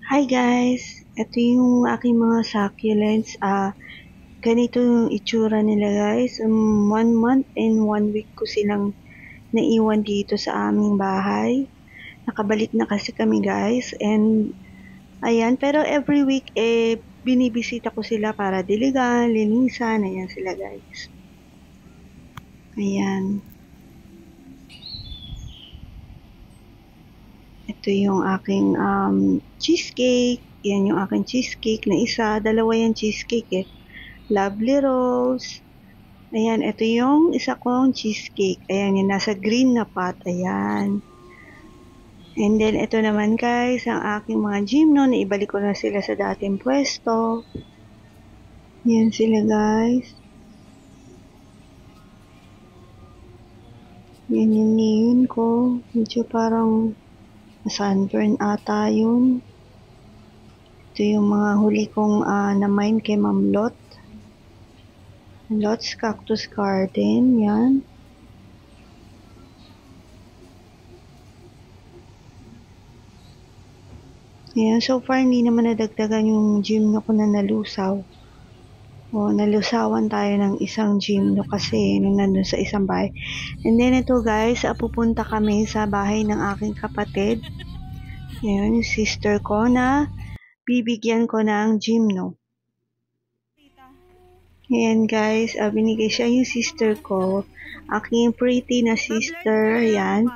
Hi guys! Ito yung aking mga succulents. Ganito yung itsura nila guys. 1 month and 1 week ko silang naiwan dito sa aming bahay. Nakabalik na kasi kami guys. And ayan, pero every week binibisita ko sila para diligan, linisan. Ayan sila guys. Ayan. Ito yung aking cheesecake. Yan yung aking cheesecake na isa. Dalawa yung cheesecake Lovely Rose. Ayan, ito yung isa kong cheesecake. Ayan, yung nasa green na pot. Ayan. And then, ito naman guys, ang aking mga gymno na ibalik ko na sila sa dating pwesto. Ayan sila guys. Yan yung neon ko. Medyo parang sunburn ata yun. Ito yung mga huli kong na-mine kay Ma'am Lot. Lot's Cactus Garden. Yan. Ayan, so far hindi naman nadagdagan yung gymno ko na nalusaw. Nalusawan tayo ng isang gymno kasi nung nandun sa isang bahay. And then ito guys, pupunta kami sa bahay ng aking kapatid. Ayan, yung sister ko na bibigyan ko ng gymno. Ayan guys, binigay siya yung sister ko. Aking pretty na sister, ayan.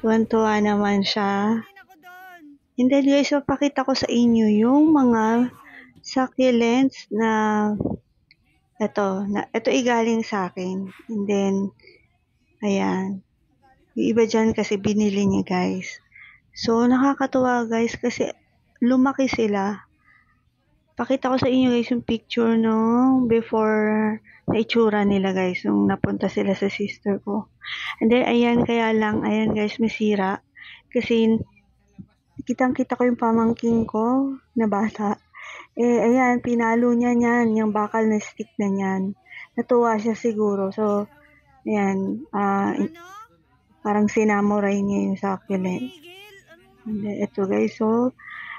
Tuwan-tuwa naman siya. And then guys, papakita ko sa inyo yung mga succulents na ito galing sa akin. And then, ayan. Yung iba dyan kasi binili niya guys. So, nakakatuwa guys kasi lumaki sila. Pakita ko sa inyo guys yung picture no before na itsura nila guys nung napunta sila sa sister ko. And then, ayan guys, masira. Kasi, kitang-kita ko yung pamangking ko na bata. Ayan, pinalo niya yan, yung bakal na stick na yan. Natuwa siya siguro. So, ayan, parang sinamuray niya yung succulent. And then, ito guys, so,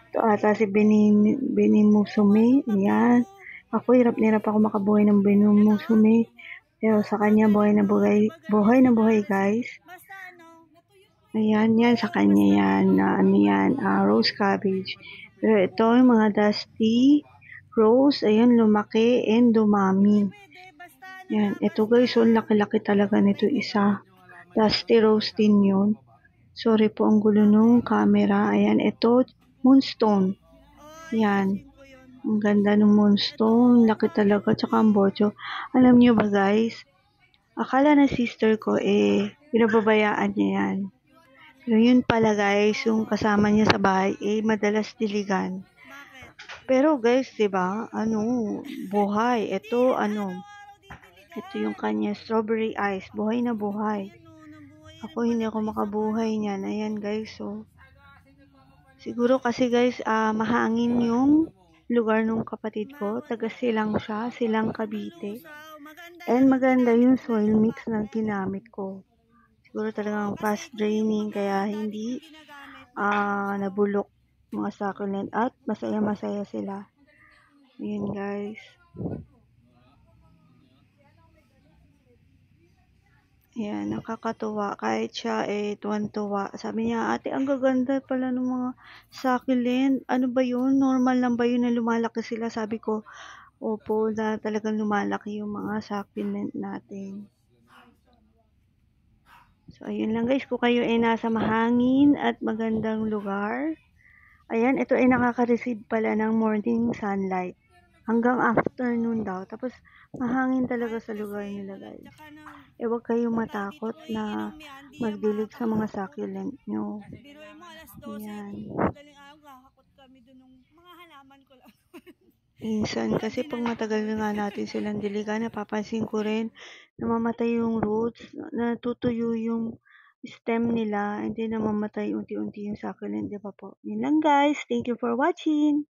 ito ata si Benin Musume. Ayan. Ako, hirap ako makabuhay ng Benin Musume. Pero sa kanya, buhay na buhay guys. Ayan, yan, sa kanya yan, rose cabbage. Pero ito, yung mga dusty rose, ayan, lumaki and dumami. Yan, ito guys, so laki-laki talaga nito isa. Dusty rose din yun. Sorry po ang gulo nung camera. Ayan, ito, moonstone. Yan. Ang ganda ng moonstone. Laki talaga. Tsaka ang bocho. Alam nyo ba guys, akala na sister ko pinababayaan niya yan. Pero yun pala guys, yung kasama niya sa bahay, madalas diligan. Pero guys, diba, buhay. Ito yung kanya strawberry ice. Buhay na buhay. Ako, hindi ako makabuhay niyan. Ayan guys, so. Siguro kasi guys, mahangin yung lugar ng kapatid ko. Taga Silang siya, Silang Cavite. And maganda yung soil mix na ginamit ko. Siguro talagang fast draining, kaya hindi nabulok mga succulent at masaya-masaya sila. Ayan guys. Ayan, nakakatuwa. Kahit siya tuwan-tuwa. Sabi niya, ate, ang gaganda pala ng mga succulent. Ano ba yun? Normal lang ba yun na lumalaki sila? Sabi ko, opo, na talagang lumalaki yung mga succulent natin. So, ayun lang guys. Kung kayo nasa mahangin at magandang lugar, ayan, ito nakaka-receive pala ng morning sunlight. Hanggang afternoon daw. Tapos, mahangin talaga sa lugar nila guys. Huwag kayong matakot na magdilig sa mga succulent nyo. Ayan. Minsan kasi pag matagal nga natin silang diligan, napapansin ko rin namamatay yung roots, natutuyo yung stem nila, and then namamatay unti-unti yung succulent, di ba po? Yun lang guys. Thank you for watching.